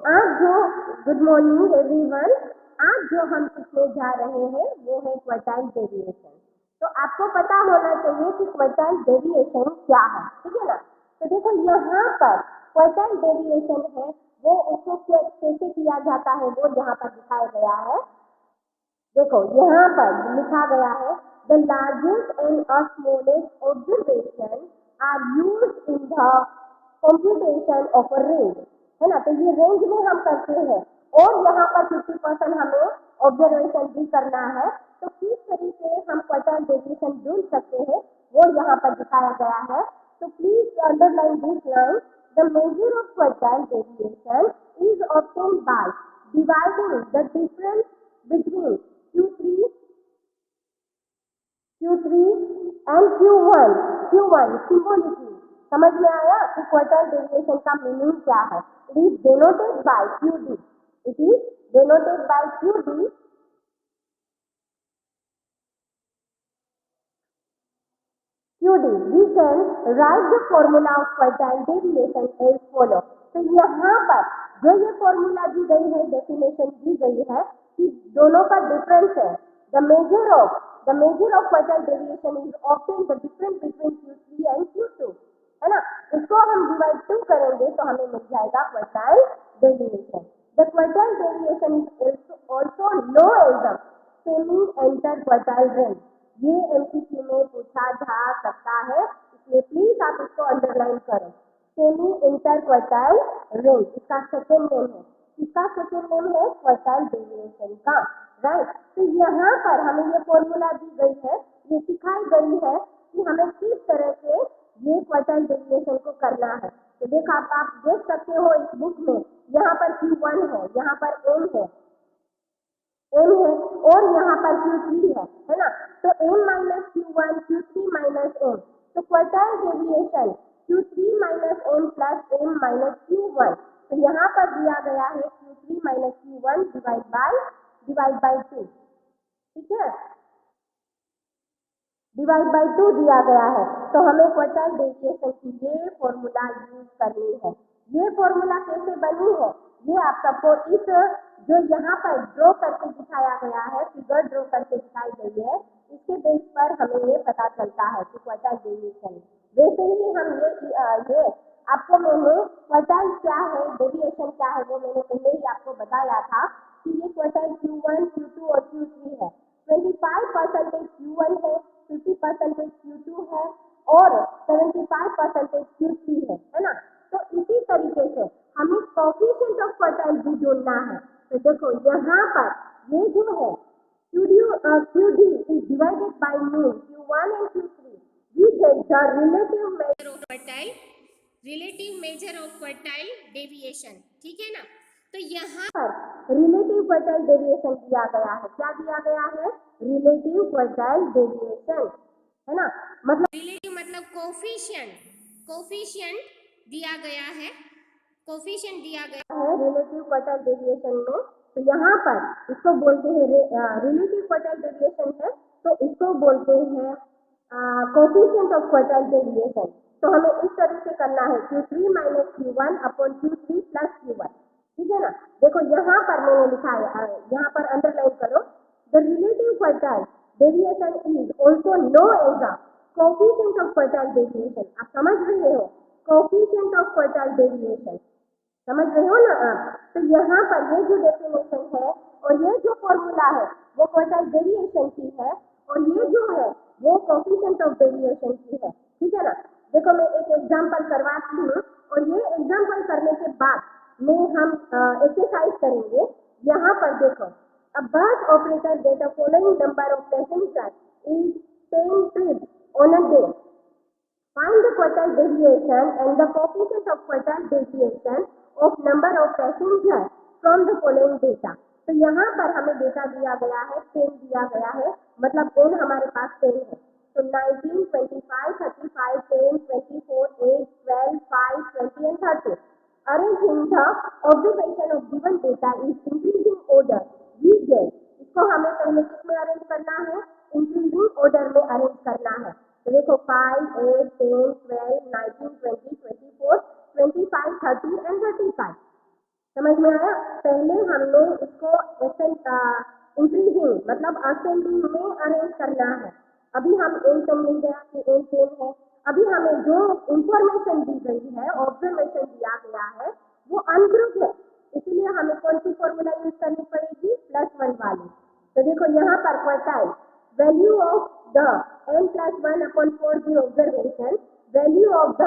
आज जो good morning everyone, आज जो हम सीखने जा रहे हैं वो है क्वार्टाइल डेविएशन। तो आपको पता होना चाहिए कि क्वार्टाइल डेविएशन क्या है, ठीक है ना। तो देखो यहाँ पर क्वार्टाइल डेविएशन है वो उसको कैसे किया जाता है वो यहाँ पर दिखाया गया है। देखो यहाँ पर लिखा गया है the largest and smallest observation are used in the computation of a range, है ना। तो ये रेंज में हम करते हैं और यहाँ पर 50% हमें ऑब्जर्वेशन भी करना है। तो किस तरीके हम क्वार्टाइल डेविएशन ढूंढ सकते हैं वो यहाँ पर दिखाया गया है। तो please underline this line, the measure of quartile deviation is obtained by dividing the difference between Q3 and Q1 symbolically. समझ में आया कि क्वार्टाइल डेविएशन का मीनिंग क्या है। It is denoted by QD, it is denoted by QD we can write the formula of quartile deviation as follow। तो यहाँ पर जो ये फॉर्मूला दी गई है, डेफिनेशन दी गई है कि दोनों का डिफरेंस है। The measure of quartile deviation is obtain the difference between Q3 and Q2, है ना। इसको हम डिवाइड 2 करेंगे तो हमें मिल जाएगा quartile deviation. The quartile deviation is also known as a semi inter quartile range. ये एमसीक्यू में पूछा जा सकता है, इसलिए प्लीज आप इसको अंडरलाइन करो। सेमी इंटर क्वार्टाइल रेंज इसका सेकेंड नेम है, इसका सेकेंड नेम है क्वार्टाइल डेविएशन का, राइट। तो यहाँ पर हमें ये फॉर्मूला दी गई है, ये सिखाई गई है कि हमें किस तरह से ये क्वार्टाइल डेविएशन को करना है। तो देख आप देख सकते हो इस बुक में, यहाँ पर Q1 है, यहाँ पर M है और यहाँ पर Q3 है ना। तो M minus Q1, Q3 minus M, तो quartile deviation Q3 minus M plus M minus Q1। तो यहाँ पर दिया गया है Q3 minus Q1 divide by 2, ठीक है, डिवाइड बाई 2 दिया गया है। तो हमें क्वार्टाइल डेविएशन की ये फॉर्मूला यूज करनी है। ये फॉर्मूला कैसे बनी है ये आप सबको इस जो यहाँ पर ड्रॉ करके दिखाया गया है, फिगर ड्रॉ करके दिखाई गई है, इसके बेस पर हमें ये पता चलता है कि क्वार्टाइल डेविएशन। वैसे ही हम ये आपको मैंने क्वार्टाइल क्या है, डेविएशन क्या है वो मैंने पहले ही आपको बताया था कि ये क्वार्टाइल Q1, Q2 और Q3 है। 25% Q1 है, 50% Q2 है और 75% Q3 है ना। तो इसी तरीके से हमें कोएफिशिएंट ऑफ क्वार्टाइल भी ढूंढना है। तो देखो यहाँ पर ये जो है QD is divided by mean Q1 and Q3, we get the relative measure of quartile deviation, ठीक है ना। तो यहाँ पर रिलेटिव क्वार्टाइल डेविएशन दिया गया है। क्या दिया गया है? रिलेटिव क्वार्टाइल डेविएशन, है ना। मतलब रिलेटिव मतलब कोफिशिएंट दिया गया है, कोफिशिएंट दिया गया है रिलेटिव क्वार्टाइल डेविएशन में। तो यहाँ पर इसको बोलते हैं रिलेटिव क्वार्टाइल डेविएशन है, तो इसको बोलते हैं कोफिशिएंट ऑफ क्वार्टाइल डेविएशन। तो हमें इस तरह से करना है Q3 minus Q1 upon Q3 plus Q1, ठीक है ना। देखो यहाँ पर मैंने लिखा है, यहाँ पर अंडरलाइन करो, the relative quartile deviation is also known as a coefficient of quartile deviation. आप समझ रहे हो, कोफिशिएंट ऑफ क्वार्टाइल डेविएशन समझ रहे हो ना आप। तो यहाँ पर ये जो डेफिनेशन है और ये जो फॉर्मूला है वो क्वार्टाइल डेविएशन की है और ये जो है वो कोफिशिएंट ऑफ डेविएशन की है, ठीक है ना। देखो मैं एक एग्जांपल करवाती हूँ और ये एग्जांपल करने के बाद में हम एक्सरसाइज करेंगे। यहाँ पर देखो, a bus operator get a following number of passenger is 10 trips on a day. Find the quartile deviation and the coefficient of quartile deviation of number of passengers from the following data। तो यहाँ पर हमें data दिया गया है, 10 दिया गया है, मतलब n हमारे पास 10 है। तो 19, 25, 35, 10, 24, 8, 12, 5, 20 and 30। Arranging the observation of given data is increasing order। We get, इसको हमें पहले किसमें अरेंज करना है? इंक्रीजिंग ऑर्डर में अरेंज करना है। तो देखो 5, 8, 10, 12, 19, 20, 24, 25, 30 एंड 35, समझ में आया? पहले हमने इसको इंक्रीजिंग मतलब असेंडिंग में अरेंज करना है। अभी हम एन तो मिल गया कि एन 10 है। अभी हमें जो इंफॉर्मेशन दी गई है, ऑब्जर्वेशन दिया गया है, वो अनग्रुप है, इसलिए हमें कौन सी फॉर्मूला यूज करनी पड़ेगी? +1 वाली। तो देखो यहाँ पर quartile value of the n+1/4 the observation, value of the,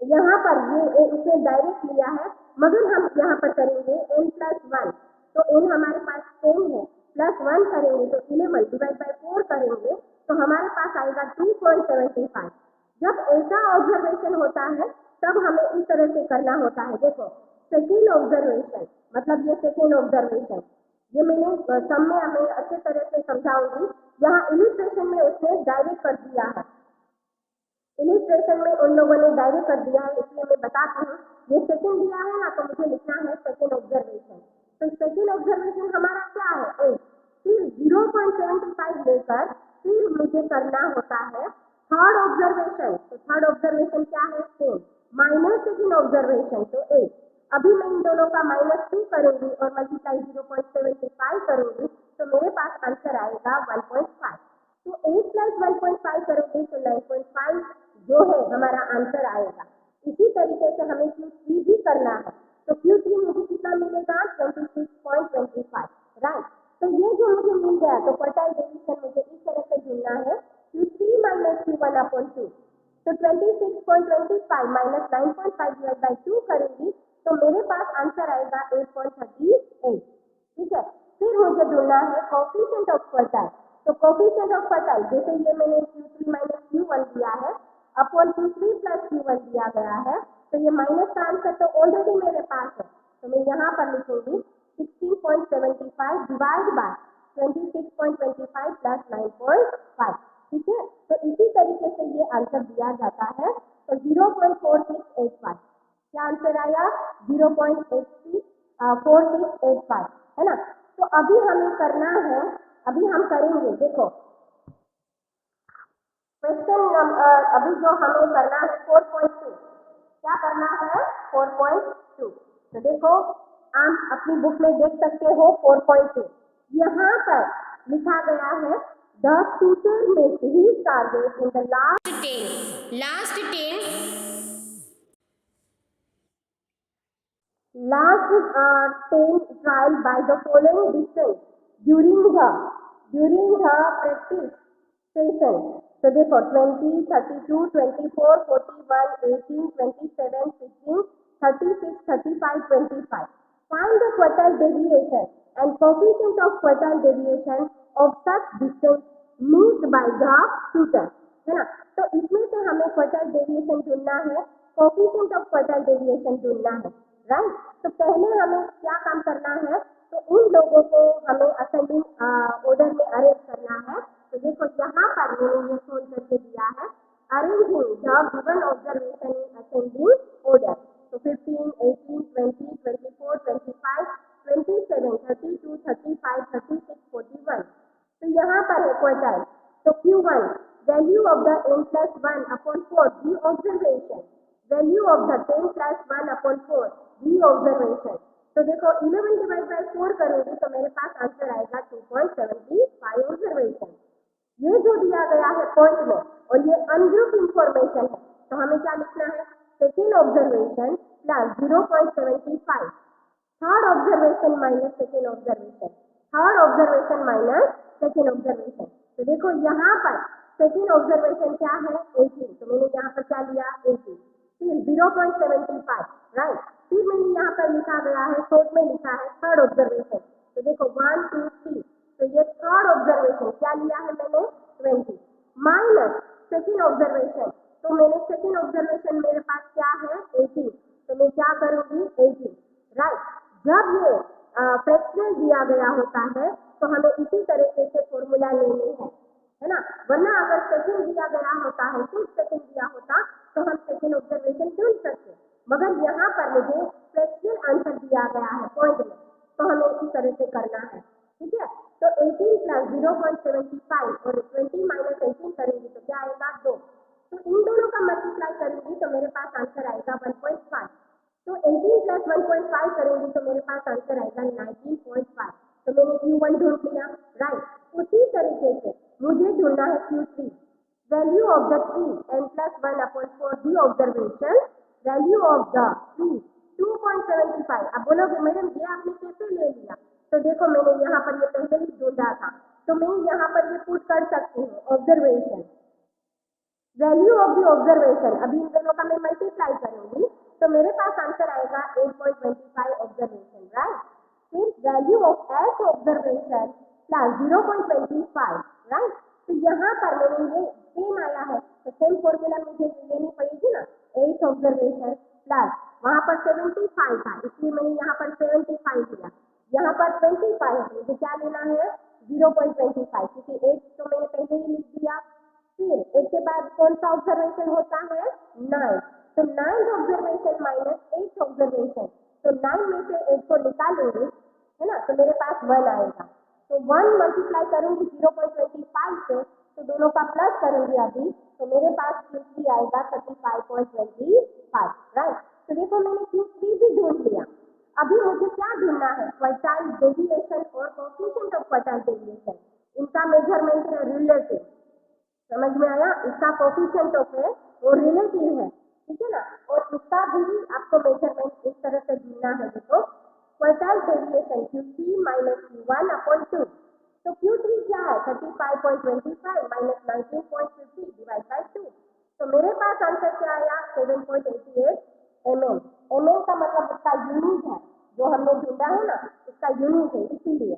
यहाँ पर ये उसने डायरेक्ट लिया है, मगर हम यहाँ पर करेंगे n+1, तो n हमारे पास 10 है, +1 करेंगे तो 11 डिवाइड बाई 4 करेंगे तो हमारे पास आएगा 2.75। जब ऐसा ऑब्जर्वेशन होता है तब हमें इस तरह से करना होता है। देखो सेकेंड ऑब्जर्वेशन मतलब ये सेकेंड ऑब्जर्वेशन, ये मैंने सम में हमें अच्छे तरह से समझाऊंगी। यहाँ इलिस्ट्रेशन में उसने डायरेक्ट कर दिया है, इलिस्ट्रेशन में उन लोगों ने डायरेक्ट कर दिया है, इसलिए मैं बताती हूँ। ये सेकेंड दिया है ना, तो मुझे लिखना है सेकेंड ऑब्जर्वेशन। तो सेकेंड ऑब्जर्वेशन हमारा क्या है? 8। फिर 0.75 लेकर फिर मुझे करना होता है थर्ड ऑब्जर्वेशन। तो थर्ड ऑब्जर्वेशन क्या है? 10 माइनस सेकेंड ऑब्जर्वेशन तो 8। अभी मैं इन दोनों का -2 करूंगी और मल्टीप्लाई 0.75 करूंगी तो मेरे पास आंसर आएगा 1.5। तो 8 + 1.5 करोगे तो 9.5 जो है हमारा आंसर आएगा। इसी तरीके से हमें Q3 भी करना है। तो Q3 मुझे कितना मिलेगा? 26.25, राइट। तो ये जो मुझे मिल गया, तो क्वार्टाइल डिवीजन मुझे इस तरह से ढूंढना है, Q3 - Q1/2। तो 26.25 - 9.5 डिवाइड बाई 2 करूंगी तो मेरे पास आंसर आएगा 8.38। ठीक है। फिर मुझे ढूंढना है कोफिशिएंट ऑफ क्वार्टाइल। तो कोफिशिएंट ऑफ क्वार्टाइल, जैसे ये मैंने Q3 - Q1 दिया है अपॉन Q3 + Q1 दिया गया है, तो ये माइनस का आंसर तो ऑलरेडी मेरे पास है, तो मैं यहाँ पर लिखूंगी 16.75 डिवाइड बाय 26.25 + 9.5। ठीक है। तो इसी तरीके से ये आंसर दिया जाता है। तो 0.4685 क्या आंसर आया? 0.4645 है ना। तो अभी हमें करना है, अभी हम करेंगे, देखो क्वेश्चन नंबर अभी जो हमें करना है 4.2। क्या करना है? 4.2। तो देखो आप अपनी बुक में देख सकते हो 4.2, यहाँ पर लिखा गया है the tutor missed his target in the last 10 trial by the following distance during the practice session। तो देखो 20, 32, 24, 41, 18, 27, 16, 36, 35, 25। Find the quartile deviation and coefficient of quartile deviation of such distance missed by the tutor, है ना। तो इसमें से हमें quartile deviation ढूंढना है, कोफिशिएंट ऑफ क्वार्टाइल डेविएशन ढूंढना है, राइट। तो पहले हमें क्या काम करना है? तो इन लोगों को हमें असेंडिंग ऑर्डर में अरेंज करना है। तो देखो यहाँ पर मैंने ये सोल्व करके दिया है, arranging the given observation in ascending order. तो 15, 18, 20, 24, 25, 27, 32, 35, 36, 41। तो यहाँ पर है क्वार्टाइल। तो Q1 value of the n+1/4 the observation, value of the 10+1/4 the observation. तो देखो 11 डिवाइड बाई 4 करूंगी तो मेरे पास आंसर आएगा 2.75 ऑब्जर्वेशन। ये जो दिया गया है पॉइंट में और ये अनग्रुप इंफॉर्मेशन है, तो हमें क्या लिखना है? Second observation plus 0.75, third observation minus second observation, third observation minus second observation. तो देखो यहाँ पर सेकेंड ऑब्जर्वेशन क्या है? 18, तो मैंने यहाँ पर क्या लिया? 18। फिर 0.75, राइट। फिर मैंने यहाँ पर लिखा गया है, शॉर्ट में लिखा है थर्ड ऑब्जर्वेशन। तो देखो 1, 2, 3, तो ये थर्ड ऑब्जर्वेशन क्या लिया है मैंने? 20 माइनस सेकेंड ऑब्जर्वेशन। तो मैंने सेकेंड ऑब्जर्वेशन मेरे पास क्या है? 18, तो मैं क्या करूंगी? 18, राइट। जब ये फ्रैक्शनल दिया गया होता है तो हमें इसी तरीके से फॉर्मूला लेनी है ना। वरना अगर सेकेंड दिया गया होता है, सिर्फ सेकेंड दिया होता तो हम सेकेंड ऑब्जर्वेशन ढूंढ सकते, मगर यहाँ पर मुझे फ्रैक्शनल आंसर दिया गया है पॉइंट में, तो हमें इस तरह से करना है। ठीक है। तो 18 + 0.75 और 20 - 18 करूंगी तो क्या आएगा? 2। तो इन दोनों का मल्टीप्लाई करूंगी तो मेरे पास आंसर आएगा 1.5। तो 18 प्लस 1.5 करूंगी तो मेरे पास आंसर आएगा 19.5। तो मैंने Q1 ढूंढ लिया, राइट। उसी तरीके से मुझे ढूंढना है Q3, value of the tree n plus 1 upon 4 the observation, value of the tree 2.75। अब बोलोगे मैडम ये आपने कैसे ले लिया? तो देखो मैंने यहाँ पर ये पहले ही ढूंढा था, तो मैं यहाँ पर ये पुट कर सकती हूँ observation, value of the observation. अभी इन दोनों का मैं मल्टीप्लाई करूंगी तो मेरे पास आंसर आएगा 8.25 ऑब्जर्वेशन, राइट। फिर value of H observation plus 0.25, right. तो यहाँ पर मैंने ये सेम आया है तो सेम फॉर्मूला मुझे लेनी पड़ेगी ना, 8 ऑब्जर्वेशन प्लस वहां पर 75 था इसलिए मैंने यहाँ पर 75 लिया, यहाँ पर 25 है मुझे क्या लेना है 0.25, क्योंकि 8 तो मैंने पहले ही लिख दिया। फिर 8 के बाद कौन सा ऑब्जर्वेशन होता है 9, तो 9 ऑब्जर्वेशन माइनस 8 ऑब्जर्वेशन, तो 9 में से 8 को निकालूंगी है ना, तो मेरे पास 1 आएगा। तो 1 मल्टीप्लाई करूंगी 0.25 से, तो दोनों का प्लस करूंगी अभी, तो मेरे पास Q3 आएगा 35.25, राइट। तो देखो मैंने Q3 भी ढूंढ लिया। अभी मुझे क्या ढूंढना है, क्वार्टाइल डेविएशन और कोएफिशिएंट ऑफ क्वार्टाइल डेविएशन, इनका मेजरमेंट है रिलेटिव, समझ में आया। इसका कोएफिशिएंट ऑफ है वो रिलेटिव है, ठीक है ना, और इसका भी आपको मेजरमेंट इस तरह से ढूंढना है। देखो quartile deviation Q3 minus Q1 upon 2, तो Q3 क्या है 35.25 माइनस 19.50 डिवाइड बाई 2, तो मेरे पास आंसर क्या आया 7.88 mm। mm का मतलब उसका यूनिट है, जो हमने ढूंढा है ना उसका यूनिट है, इसीलिए।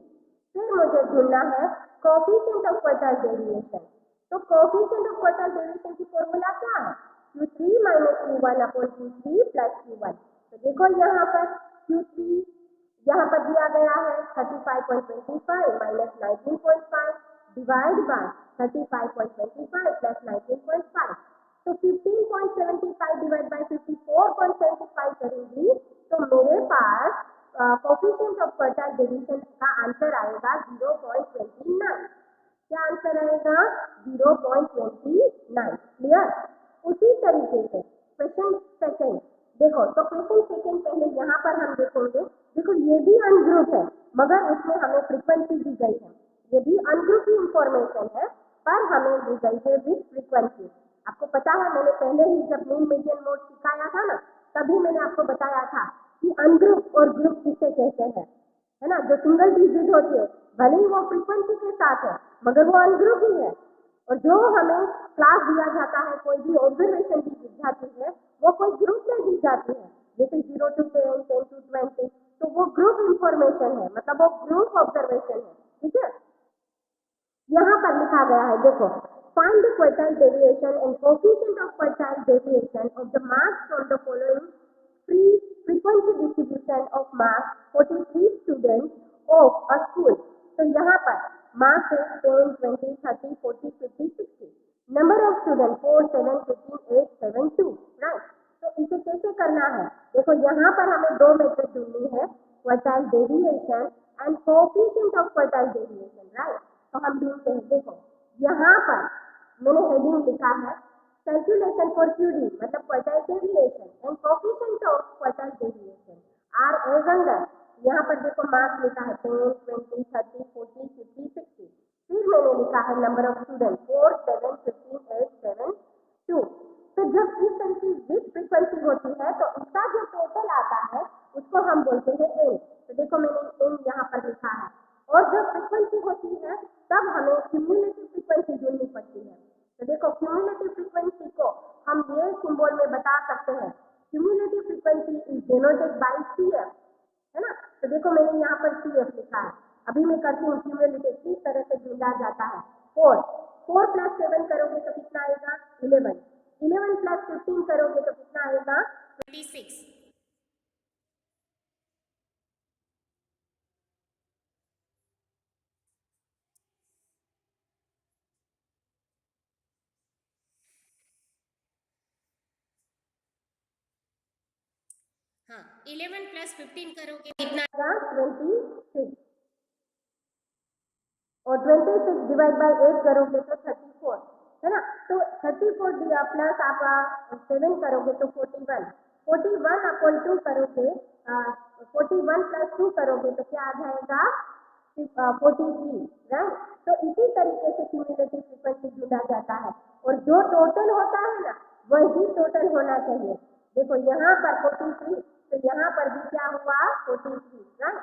फिर मुझे ढूंढना है कोएफिशिएंट ऑफ क्वार्टाइल डेविएशन, तो कोएफिशिएंट ऑफ क्वार्टाइल डेविएशन की फॉर्मूला क्या है Q3 minus Q1 upon Q3 plus Q1। तो देखो यहाँ पर Q3 यहाँ पर दिया गया है 35.25 माइनस 19.5 डिवाइड बाय 35.25 प्लस 19.5, तो 15.75 डिवाइड बाय 54.75 करूंगी तो मेरे पास कोएफिशिएंट ऑफ क्वार्टाइल डेविएशन का आंसर आएगा 0.29। क्या आंसर आएगा 0.29, क्लियर। उसी तरीके से क्वेश्चन सेकंड देखो, तो क्वेश्चन सेकंड पहले यहाँ पर हम देखेंगे, देखो ये भी अनग्रुप है मगर उसमें हमें फ्रीक्वेंसी दी गई है, ये भी अनग्रुप की इंफॉर्मेशन है पर हमें दी गई है विद फ्रीक्वेंसी। आपको पता है मैंने पहले ही जब मीन मीडियन मोड सिखाया था ना, तभी मैंने आपको बताया था कि अनग्रुप और ग्रुप किसे कहते हैं, है ना। जो सिंगल डिजिट होती है भले ही वो फ्रीक्वेंसी के साथ है मगर वो अनग्रुप ही है, और जो हमें क्लास दिया जाता है कोई भी ऑब्जर्वेशन दी जाती है वो कोई ग्रुप में दी जाती है, जैसे 0 to 10, 10 to 20, तो वो ग्रुप इंफॉर्मेशन है, मतलब वो ग्रुप ऑब्जर्वेशन है, ठीक है। यहाँ पर लिखा गया है देखो, find the quartile deviation and coefficient of quartile deviation of the marks from the following free frequency distribution of marks 43 students of a school. तो यहाँ पर मार्क्स है 10, 20, 30, 40, 50, 60, नंबर ऑफ स्टूडेंट 4, 7, 15, 8, 7, 2, राइट। तो इसे कैसे करना है, देखो यहाँ पर हमें दो मेथड ढूंढनी है, quartile deviation and coefficient of quartile deviation, right. तो हम ढूंढते हैं, देखो यहाँ पर मैंने हेडिंग लिखा है कैलकुलेशन फॉर QD मतलब quartile deviation and coefficient of quartile deviation are as under. यहाँ पर देखो मार्क्स लिखा है 10, 20, 30, 40, 50, 60, फिर मैंने लिखा है नंबर ऑफ स्टूडेंट 4, 7, 15, 8, 7, 2। तो जब इस तरह की विथ फ्रीक्वेंसी होती है तो इसका जो टोटल आता है उसको हम बोलते हैं एन। तो देखो मैंने एन यहाँ पर लिखा है, और जब फ्रीक्वेंसी होती है तब हमें क्यूमुलेटिव फ्रीक्वेंसी ढूंढनी पड़ती है। तो देखो क्यूमुलेटिव फ्रीक्वेंसी को हम ये सिंबल में बता सकते हैं, cumulative frequency is denoted by CF, है ना। तो देखो मैंने यहाँ पर CF लिखा है, अभी मैं करती हूँ क्यूमुलेटिव किस तरह से ढूंढा जाता है। 4 प्लस 7 करोगे तो कितना आएगा 11, 11 प्लस 15 करोगे तो कितना आएगा 26। हाँ 11 प्लस 15 करोगे कितना आएगा 26, और 26 डिवाइड बाई 8 करोगे तो 34, है ना। तो 34 प्लस आप 7 करोगे तो 41, 41/2 करोगे, 41 + 2 करोगे तो क्या आ जाएगा 43, राइट। तो इसी तरीके से क्यूमुलेटिव फ्रीक्वेंसी ढूंढा जाता है और जो टोटल होता है ना वही टोटल होना चाहिए। देखो यहाँ पर 43 तो यहाँ पर भी क्या हुआ 43, राइट।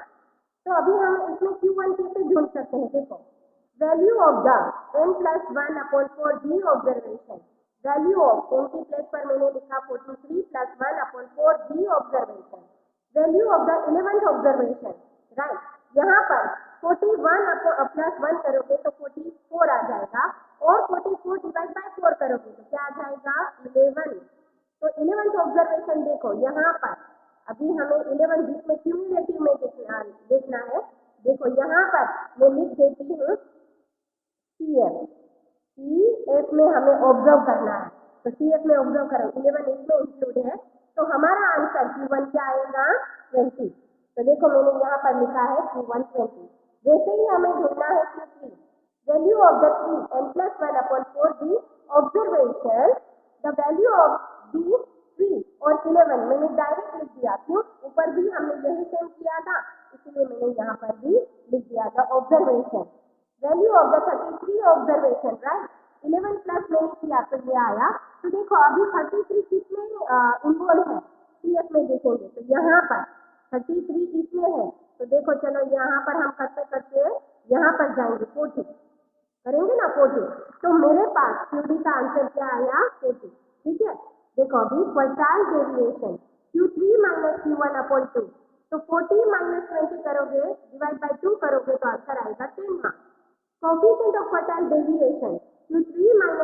तो अभी हम इसमें Q1 कैसे ढूंढ सकते हैं, देखो value of the n+1/4 D observation, value of n की प्लेस पर मैंने लिखा 43 + 1/4 D observation, value of the 11th observation, right. यहाँ पर 41 + 1 करोगे तो 44 आ जाएगा और 44 / 4 करोगे तो क्या आ जाएगा 11। तो 11th ऑब्जर्वेशन देखो यहाँ पर अभी हमें 11 जिसमें क्यूमुलेटिव में देखना है। देखो यहाँ पर मैं लिख देती हूँ CF में हमें ऑब्जर्व करना है तो CF में ऑब्जर्व करो 11 इसमें इंक्लूड है तो हमारा आंसर Q1 क्या आएगा 20। तो देखो मैंने यहाँ पर लिखा है Q1 20। वैसे ही हमें ढूंढना है Q3, value of the 3n+1/4 D observation, the value of the 3 और 11 मैंने डायरेक्ट लिख दिया, क्यों ऊपर भी हमने यही सेम किया था इसलिए मैंने यहाँ पर भी लिख दिया था observation, value of the 33 observation, right. 11 plus मैंने किया तो ये आया। तो देखो अभी 33 किसमें इन्वॉल्व है CF में देखेंगे तो यहाँ पर 33 इसमें है तो देखो चलो यहाँ पर हम करते करते यहाँ पर जाएंगे 40 करेंगे ना 40। तो मेरे पास QD का आंसर क्या आया 40, ठीक है। देखो अभी क्वार्टाइल डेविएशन Q3 - Q1/2 तो 40 - 20 करोगे डिवाइड बाय 2 करोगे तो आंसर आएगा 10 marks. Coefficient of quartile deviation Q3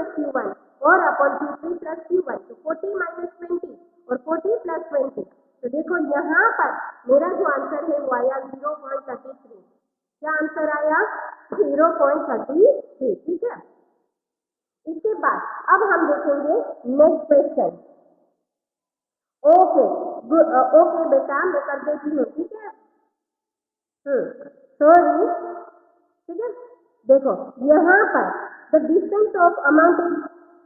- Q1 और अपॉन Q3 + Q1 तो 40 - 20 और 40 + 20। तो देखो यहाँ पर मेरा जो आंसर है वो आया 0.33। क्या आंसर आया 0.33, ठीक है। इसके बाद अब हम देखेंगे नेक्स्ट क्वेश्चन। ओके ओके बेटा मैं कर देती हूँ, ठीक है। सॉरी, ठीक है। देखो यहाँ पर the distance of amount is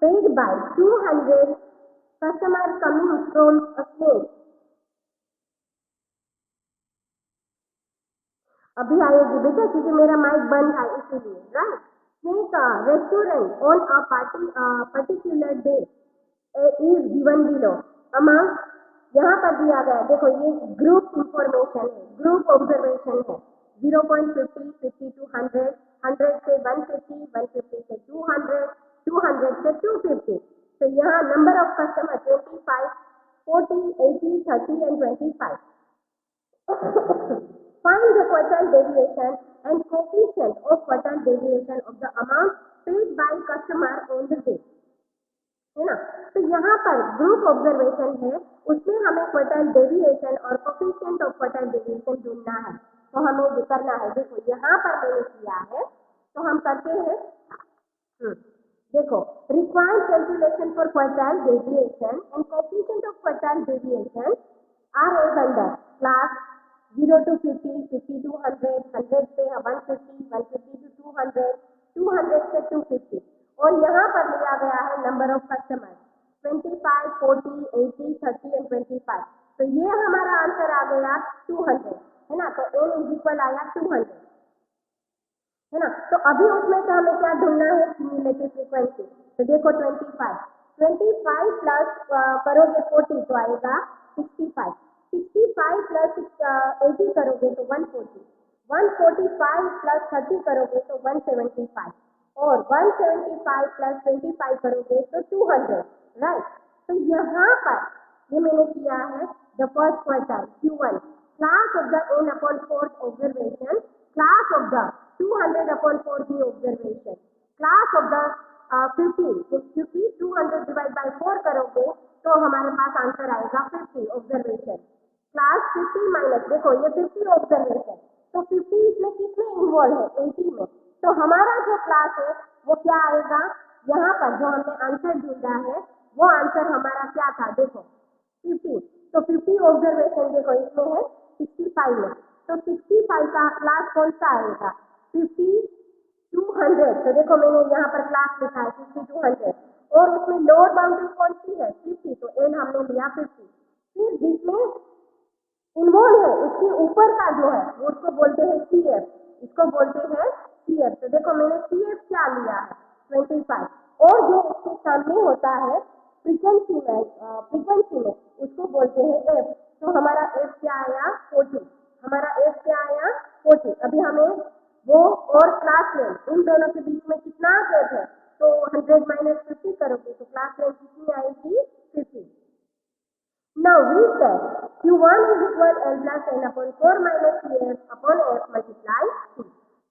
paid by 200 customer coming from a snake. अभी आएगी बेटा क्योंकि मेरा माइक बंद है इसीलिए, right. Snake restaurant on a particular day is given below, amount यहाँ पर दिया गया है। देखो ये ग्रुप इंफॉर्मेशन है, ग्रुप ऑब्जर्वेशन है। 0.50, 50 to 100, 100 से 150, 150 से 200, 200 से 250। तो यहाँ number of customer 25, 40, 80, 30 and 25। Find the quartile deviation and coefficient of quartile deviation of the amount paid by customer on the day, है ना। तो यहाँ पर ग्रुप ऑब्जर्वेशन है उसमें हमें क्वार्टाइल डेविएशन और कोफिशिएंट ऑफ क्वार्टाइल डेविएशन ढूंढना है तो हमें ये करना है। देखो यहाँ पर मैंने किया है तो हम करते हैं। देखो required calculation for quartile deviation and coefficient of quartile deviation are as under class 0 to 50, 50 to 100, 100 से 150, 150 to 200, 200 से 250 और यहाँ पर लिया गया है नंबर ऑफ कस्टमर 25, 40, 80, 30 एंड 25। तो ये हमारा आंसर आ गया 200, है ना। तो n इज इक्वल आया 200, है ना। तो अभी उसमें से हमें क्या ढूंढना है क्यूमुलेटिव फ्रीक्वेंसी। तो देखो 25 प्लस करोगे 40 तो आएगा 65, 65 प्लस 80 करोगे तो 140, 145 प्लस 30 करोगे तो 175 और 175 प्लस 25 करोगे तो 200, राइट। तो यहाँ पर ये मैंने किया है the first quartile Q1 class of the n/4 observation, class of the 200/4 की ऑब्जर्वेशन, क्लास ऑफ द 50 क्योंकि 200 डिवाइड बाय 4 करोगे तो हमारे पास आंसर आएगा 50 ऑब्जर्वेशन, क्लास 50 माइनस देखो ये 50 ऑब्जर्वेशन तो 50 इसमें किसमें इन्वॉल्व है 80 में। तो हमारा जो क्लास है वो क्या आएगा, यहाँ पर जो हमने आंसर ढूंढा है वो आंसर हमारा क्या था देखो 50। तो 50 ऑब्जर्वेशन देखो इसमें है 65 में तो 65 का क्लास कौन सा आएगा 50 to 100। तो देखो मैंने यहाँ पर क्लास लिखा है 50 to 100 और उसमें लोअर बाउंड्री कौन सी है 50 तो एल हमने लिया 50। फिर जिसमें इन्वॉल्व है उसके ऊपर का जो है वो उसको बोलते हैं सी एफ, इसको बोलते हैं सी एफ। तो देखो मैंने सी एफ क्या लिया है 25, और जो उसके सामने होता है फ्रीक्वेंसी में उसको बोलते हैं एफ। तो हमारा एफ क्या आया 40, हमारा एफ क्या आया 40। अभी हमें वो और क्लास लेंथ इन दोनों के बीच में कितना गैप है, तो 100 माइनस 50 करोगे तो क्लास लेंथ कितनी आएगी 50। Now we said Q1 is equal L plus N upon 4 minus CF upon F multiply C.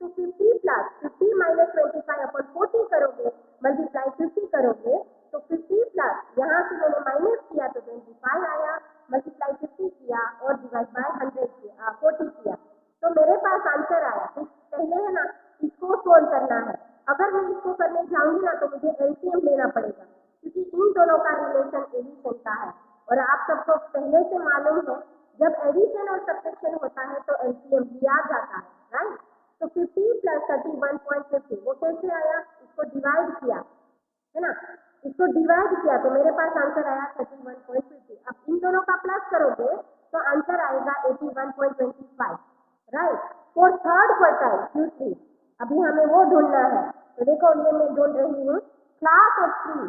तो 50 plus 50 minus 25 upon 40 करोगे, multiply 50 करोगे, तो 50 plus यहाँ से मैंने माइनस किया तो 25 आया, multiply 50 किया और डिवाइड बाय 100 किया 40 किया, तो मेरे पास आंसर आया। पहले है ना इसको सोल्व करना है, अगर मैं इसको करने जाऊंगी ना तो मुझे एलसीएम लेना पड़ेगा, क्योंकि इन दोनों का रिलेशन एडिशन का है। और आप सबको पहले से मालूम है जब एडिशन और सब्ट्रैक्शन होता है तो एलसीएम लिया जाता है, राइट। तो 50 प्लस 31.50 वो कैसे आया, इसको डिवाइड किया है ना, इसको डिवाइड किया तो मेरे पास आंसर आया 31.50। अब इन दोनों का प्लस करोगे तो आंसर आएगा 81.25, right. For third quartile Q3 अभी हमें वो ढूंढना है, तो देखो ये मैं ढूंढ रही हूँ class of 3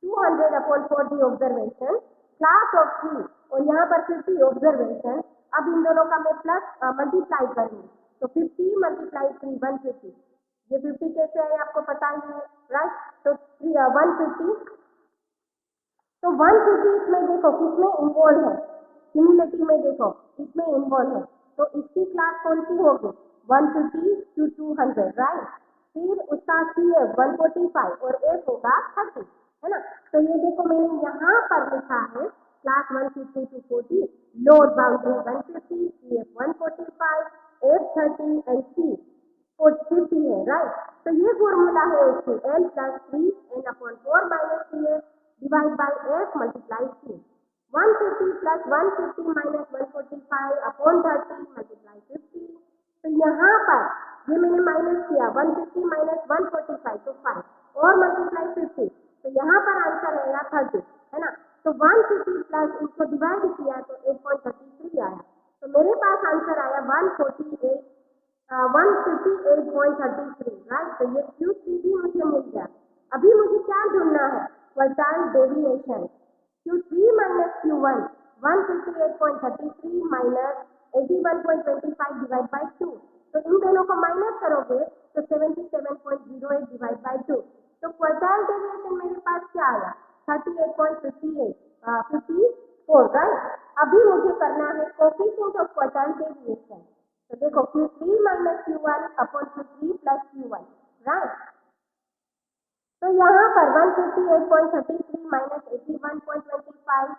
200 upon 40 observation, class of 3 और यहाँ पर 50 ऑब्जर्वेशन। अब इन दोनों का मैं प्लस मल्टीप्लाई करूँ तो 50 मल्टीप्लाई 3 150, ये 50 कैसे है आपको पता ही है, राइट। तो 150, तो 150 इसमें देखो किसमें इन्वॉल्व है, क्यूमुलेटिव में देखो इसमें इन्वॉल्व है, तो इसकी क्लास कौन सी होगी 150 to 200, राइट। फिर उसका सी एफ 145 और एफ होगा 30, है ना। तो ये देखो मैंने यहाँ पर लिखा है class 150 to 40, lower boundary 150, C F 145, F 30 and C 50 है, राइट। तो ये फॉर्मूला है उसकी L plus 3 N upon 4 minus C F divide by F multiply C. 150 plus 150 minus 145 upon 30 multiply 50। तो यहाँ पर ये मैंने माइनस किया 150 माइनस 145 तो 5 और मल्टीप्लाई 50, तो यहाँ पर आंसर आएगा 30, है ना। तो 150 प्लस इसको डिवाइड किया तो 8.33 आया, तो मेरे पास आंसर आया 158 158.33, राइट। तो ये Q3 भी मुझे मिल गया। अभी मुझे क्या ढूंढना है quartile deviation, Q3 minus Q1 158.33 minus 81.25 divide by 2, तो इन दोनों को माइनस करोगे तो 77.08 डिवाइड बाई 2, तो क्वार्टाइल डेविएशन मेरे पास क्या आया 54, राइट। अभी मुझे करना है कोफिशिएंट ऑफ क्वार्टाइल डेविएशन, तो देखो Q3 minus Q1 upon Q3 plus Q1, right. तो यहाँ पर 158.33 माइनस 81.25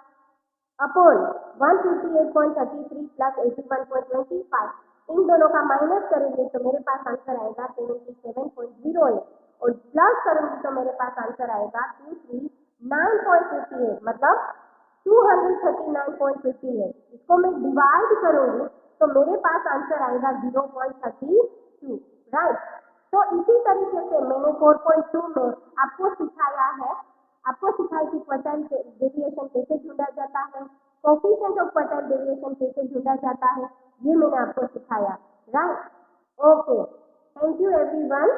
अपॉन 158.33 प्लस 81.25, इन दोनों का माइनस करूंगी तो मेरे पास आंसर आएगा 77.08 और प्लस करूंगी तो मेरे पास आंसर आएगा 239.58, मतलब 239.58। इसको मैं डिवाइड करूंगी तो मेरे पास आंसर आएगा 0.32, राइट। तो इसी तरीके से मैंने 4.2 में आपको सिखाया है, आपको सिखाया कि क्वार्टाइल डेविएशन कैसे ढूंढा जाता है, कोफिशिएंट ऑफ क्वार्टाइल डेविएशन कैसे ढूंढा जाता है, ये मैंने आपको सिखाया, right. Okay, thank you everyone.